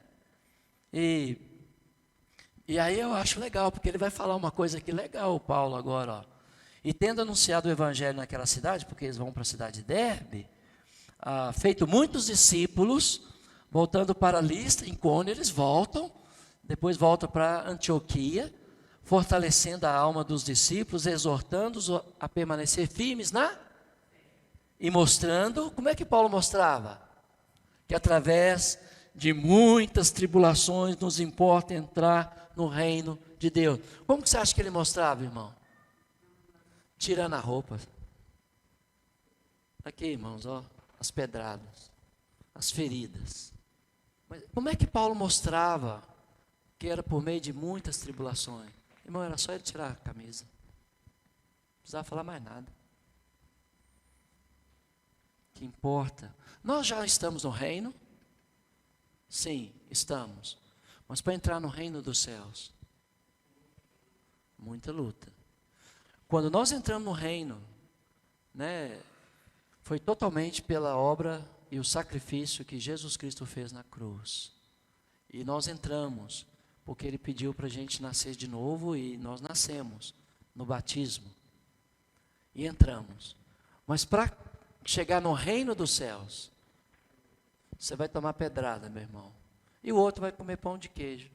E aí eu acho legal, porque ele vai falar uma coisa aqui legal, o Paulo agora, ó. E tendo anunciado o evangelho naquela cidade, porque eles vão para a cidade de Derbe, feito muitos discípulos, voltando para Listra, Icônio, eles voltam, depois voltam para Antioquia, fortalecendo a alma dos discípulos, exortando-os a permanecer firmes e mostrando, como é que Paulo mostrava? Que através de muitas tribulações nos importa entrar no reino de Deus. Como que você acha que ele mostrava, irmão? Tirando a roupa. Aqui, irmãos, ó, as pedradas, as feridas. Mas como é que Paulo mostrava que era por meio de muitas tribulações? Irmão, era só ele tirar a camisa. Não precisava falar mais nada. O que importa? Nós já estamos no reino? Sim, estamos. Mas para entrar no reino dos céus, muita luta. Quando nós entramos no reino, né, foi totalmente pela obra e o sacrifício que Jesus Cristo fez na cruz. E nós entramos, porque Ele pediu para a gente nascer de novo e nós nascemos no batismo. E entramos. Mas para chegar no reino dos céus, você vai tomar pedrada, meu irmão. E o outro vai comer pão de queijo.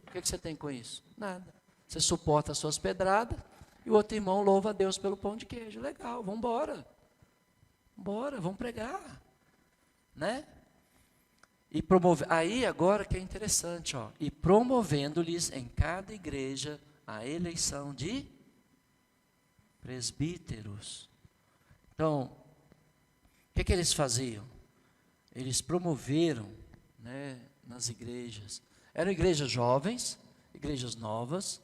O que você tem com isso? Nada. Você suporta as suas pedradas e o outro irmão louva a Deus pelo pão de queijo. Legal, vamos embora. Bora, vamos pregar. Né? E promover. Aí agora que é interessante, ó. E promovendo-lhes em cada igreja a eleição de presbíteros. Então, o que eles faziam? Eles promoveram, né, nas igrejas. Eram igrejas jovens, igrejas novas,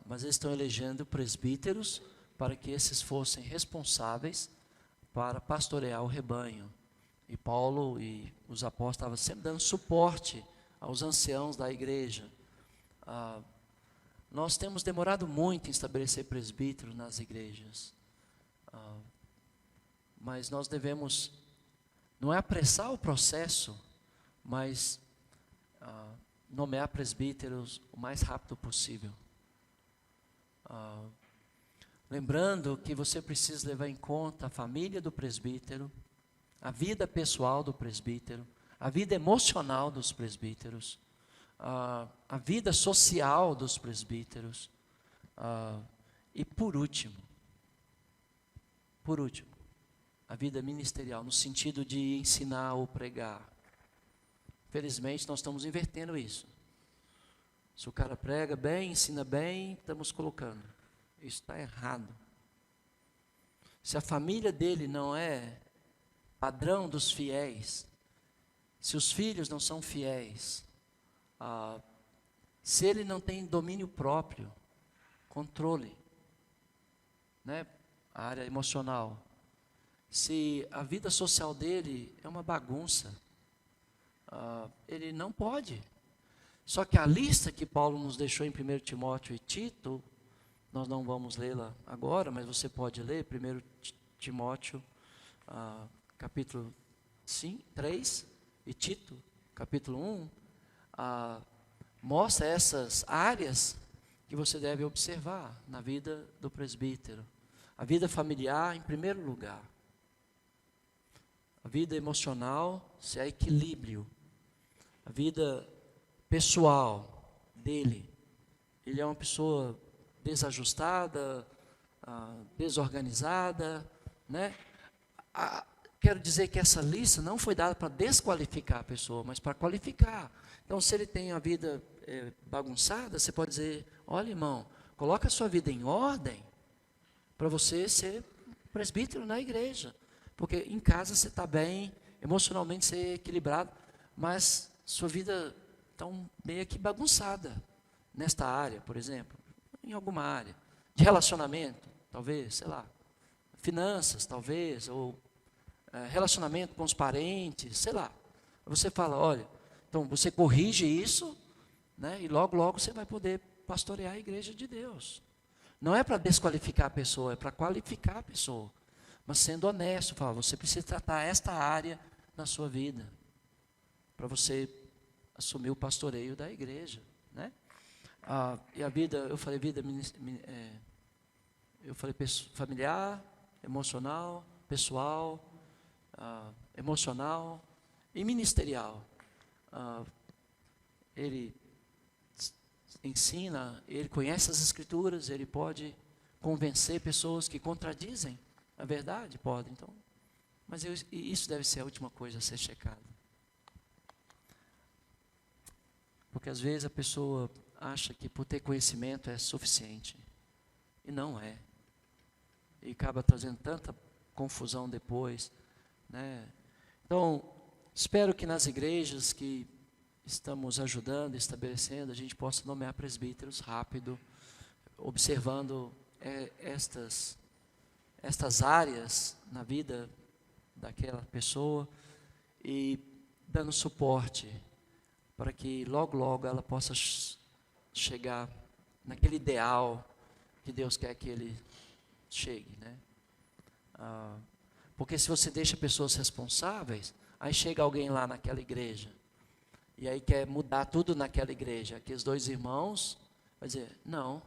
mas eles estão elegendo presbíteros para que esses fossem responsáveis para pastorear o rebanho. E Paulo e os apóstolos estavam sempre dando suporte aos anciãos da igreja. nós temos demorado muito em estabelecer presbítero nas igrejas. Mas nós devemos, não é apressar o processo, mas nomear presbíteros o mais rápido possível. Lembrando que você precisa levar em conta a família do presbítero, a vida pessoal do presbítero, a vida emocional dos presbíteros, a vida social dos presbíteros, e por último, a vida ministerial, no sentido de ensinar ou pregar. Felizmente, nós estamos invertendo isso. Se o cara prega bem, ensina bem, estamos colocando. Isso está errado. Se a família dele não é padrão dos fiéis, se os filhos não são fiéis, se ele não tem domínio próprio, controle, né, a área emocional, se a vida social dele é uma bagunça, ele não pode. Só que a lista que Paulo nos deixou em 1 Timóteo e Tito, nós não vamos lê-la agora, mas você pode ler 1 Timóteo, capítulo 3, e Tito, capítulo 1, mostra essas áreas que você deve observar na vida do presbítero. A vida familiar, em primeiro lugar. A vida emocional, se há equilíbrio. A vida pessoal dele. Ele é uma pessoa desajustada, desorganizada, né? Quero dizer que essa lista não foi dada para desqualificar a pessoa, mas para qualificar. Então, se ele tem a vida bagunçada, você pode dizer, olha, irmão, coloca a sua vida em ordem para você ser presbítero na igreja. Porque em casa você está bem, emocionalmente você é equilibrado, mas sua vida está meio que bagunçada nesta área, por exemplo, em alguma área. De relacionamento, talvez, sei lá. Finanças, talvez, ou relacionamento com os parentes, sei lá. Você fala, olha, então você corrige isso, né, e logo, logo você vai poder pastorear a igreja de Deus. Não é para desqualificar a pessoa, é para qualificar a pessoa. Mas sendo honesto, fala, você precisa tratar esta área na sua vida, para você assumir o pastoreio da igreja, né? E a vida, eu falei familiar, emocional, pessoal, emocional e ministerial. Ele ensina, ele conhece as escrituras, ele pode convencer pessoas que contradizem a verdade, pode, então. Mas isso deve ser a última coisa a ser checada. Porque às vezes a pessoa acha que por ter conhecimento é suficiente. E não é. E acaba trazendo tanta confusão depois, né? Então, espero que nas igrejas que estamos ajudando, estabelecendo, a gente possa nomear presbíteros rápido, observando estas áreas na vida daquela pessoa e dando suporte para que logo, logo ela possa chegar naquele ideal que Deus quer que ele chegue, né? Porque se você deixa pessoas responsáveis, aí chega alguém lá naquela igreja, e aí quer mudar tudo naquela igreja, aqueles dois irmãos, vai dizer, não,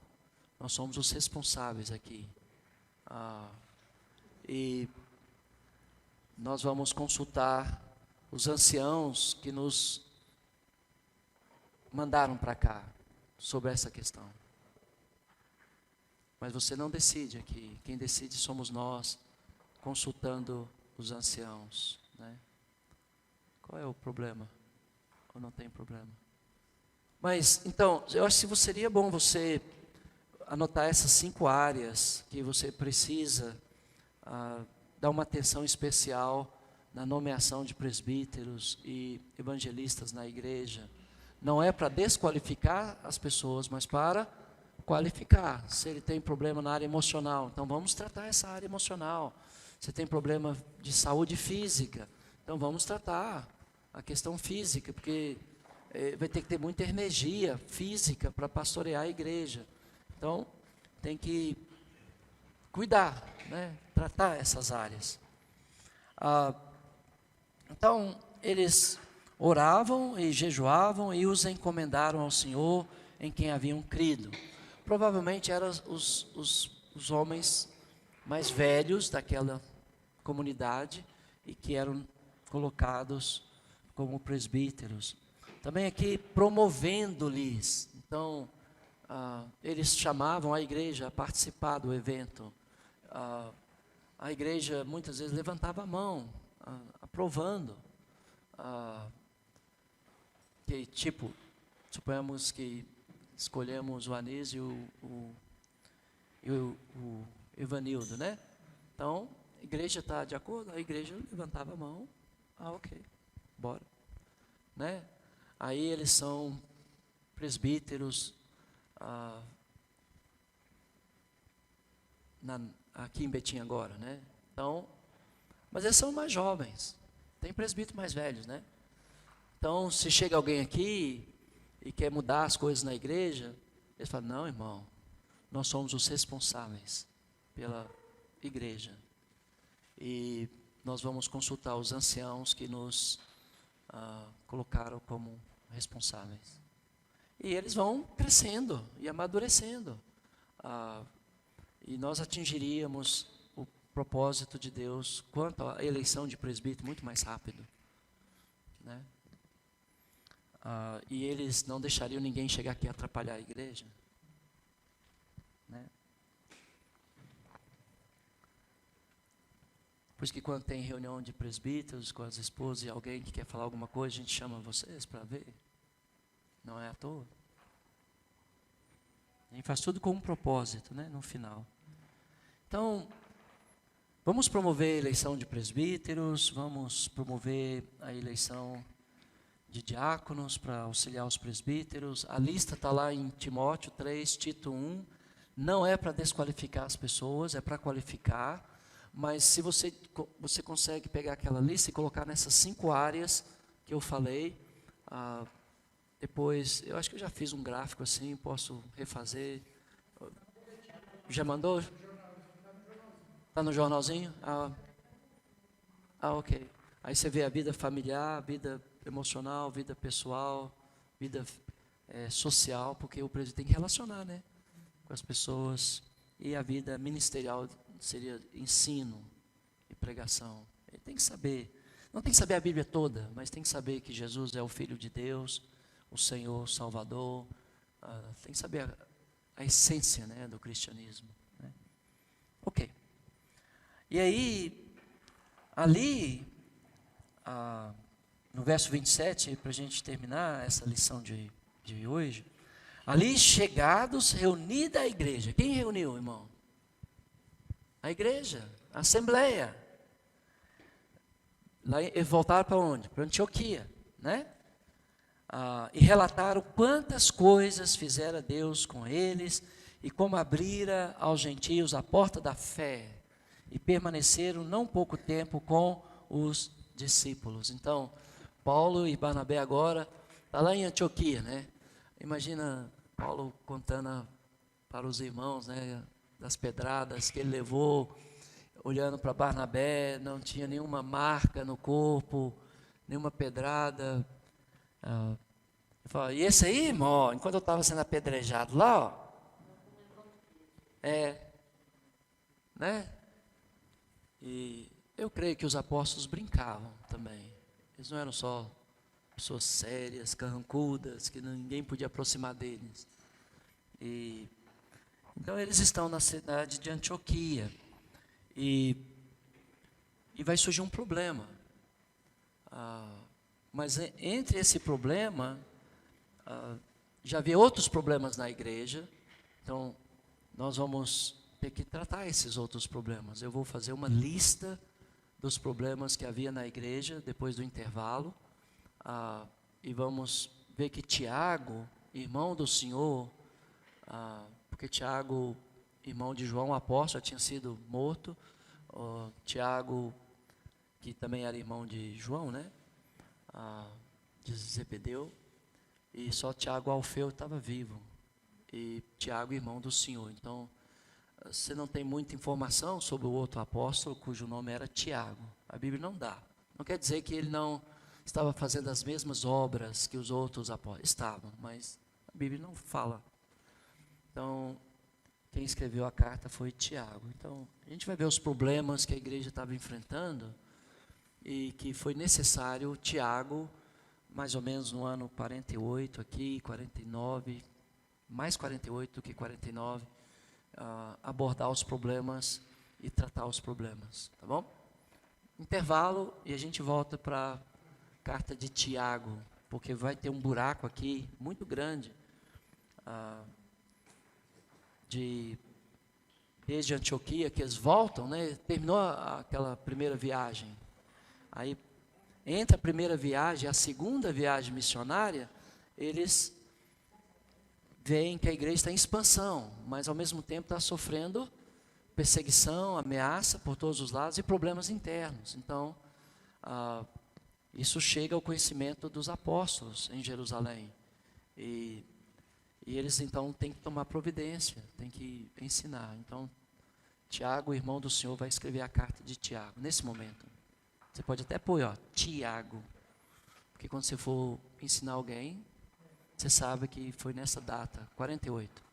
nós somos os responsáveis aqui. E nós vamos consultar os anciãos que nos mandaram para cá sobre essa questão. Mas você não decide aqui, quem decide somos nós, consultando os anciãos, né? Qual é o problema? Ou não tem problema? Mas, então, eu acho que seria bom você anotar essas 5 áreas que você precisa dar uma atenção especial na nomeação de presbíteros e evangelistas na igreja. Não é para desqualificar as pessoas, mas para qualificar. Se ele tem problema na área emocional, então vamos tratar essa área emocional. Se tem problema de saúde física, então vamos tratar a questão física, porque vai ter que ter muita energia física para pastorear a igreja. Então, tem que cuidar, né? Tratar essas áreas. Então, eles oravam e jejuavam e os encomendaram ao Senhor em quem haviam crido. Provavelmente eram os homens mais velhos daquela comunidade e que eram colocados como presbíteros. Também aqui promovendo-lhes. Então, eles chamavam a igreja a participar do evento. A igreja muitas vezes levantava a mão, aprovando. Que tipo, suponhamos que escolhemos o Anísio e o Evanildo, né? Então, a igreja está de acordo? A igreja levantava a mão. Ok, bora. Né? Aí eles são presbíteros aqui em Betim agora, né? Então, mas eles são mais jovens. Tem presbíteros mais velhos, né? Então, se chega alguém aqui e quer mudar as coisas na igreja, eles falam, não, irmão, nós somos os responsáveis pela igreja. E nós vamos consultar os anciãos que nos colocaram como responsáveis. E eles vão crescendo e amadurecendo. E nós atingiríamos o propósito de Deus quanto à eleição de presbítero muito mais rápido. Né? E eles não deixariam ninguém chegar aqui e atrapalhar a igreja. Né? Por isso que quando tem reunião de presbíteros com as esposas e alguém que quer falar alguma coisa, a gente chama vocês para ver. Não é à toa. A gente faz tudo com um propósito, né, no final. Então, vamos promover a eleição de presbíteros, vamos promover a eleição de diáconos para auxiliar os presbíteros. A lista está lá em Timóteo 3, Tito 1. Não é para desqualificar as pessoas, é para qualificar. Mas se você consegue pegar aquela lista e colocar nessas 5 áreas que eu falei, depois, eu acho que eu já fiz um gráfico assim, posso refazer. Já mandou? Está no jornalzinho? Ok. Aí você vê a vida familiar, vida emocional, vida pessoal, vida social, porque o presbítero tem que relacionar, né, com as pessoas. E a vida ministerial seria ensino e pregação. Ele tem que saber, não tem que saber a Bíblia toda, mas tem que saber que Jesus é o Filho de Deus, o Senhor, o Salvador. Tem que saber a essência, né, do cristianismo. Né? Ok. E aí, ali, no verso 27, para a gente terminar essa lição de hoje, ali chegados, reunida a igreja. Quem reuniu, irmão? A igreja, a assembleia. Lá, eles voltaram para onde? Para Antioquia, né? E relataram quantas coisas fizera Deus com eles e como abrira aos gentios a porta da fé. E permaneceram não pouco tempo com os discípulos. Então, Paulo e Barnabé agora, está lá em Antioquia, né? Imagina Paulo contando para os irmãos, né, das pedradas que ele levou, olhando para Barnabé, não tinha nenhuma marca no corpo, nenhuma pedrada. Eu falo, e esse aí, irmão, enquanto eu estava sendo apedrejado lá, ó, né? E eu creio que os apóstolos brincavam também. Eles não eram só pessoas sérias, carrancudas, que ninguém podia aproximar deles. Então eles estão na cidade de Antioquia. E vai surgir um problema. Mas entre esse problema, já havia outros problemas na igreja. Então, nós vamos ter que tratar esses outros problemas. Eu vou fazer uma lista dos problemas que havia na igreja, depois do intervalo. E vamos ver que Tiago, irmão do Senhor, porque Tiago, irmão de João, apóstolo, tinha sido morto. Tiago, que também era irmão de João, né? De Zebedeu. E só Tiago Alfeu estava vivo. e Tiago, irmão do Senhor. Então, você não tem muita informação sobre o outro apóstolo, cujo nome era Tiago. A Bíblia não dá. Não quer dizer que ele não estava fazendo as mesmas obras que os outros apóstolos. Estavam, mas a Bíblia não fala. Então, quem escreveu a carta foi Tiago. Então, a gente vai ver os problemas que a igreja estava enfrentando e que foi necessário Tiago, mais ou menos no ano 48 aqui, 49, mais 48 do que 49, abordar os problemas e tratar os problemas, tá bom? Intervalo e a gente volta para a carta de Tiago, porque vai ter um buraco aqui muito grande, desde Antioquia, que eles voltam, né? Terminou aquela primeira viagem, aí entre a primeira viagem e a segunda viagem missionária, eles veem que a igreja está em expansão, mas ao mesmo tempo está sofrendo perseguição, ameaça por todos os lados e problemas internos. Então, isso chega ao conhecimento dos apóstolos em Jerusalém. E eles então têm que tomar providência, têm que ensinar. Então, Tiago, irmão do Senhor, vai escrever a carta de Tiago, nesse momento. Você pode até pôr, Tiago, porque quando você for ensinar alguém, você sabe que foi nessa data, 48.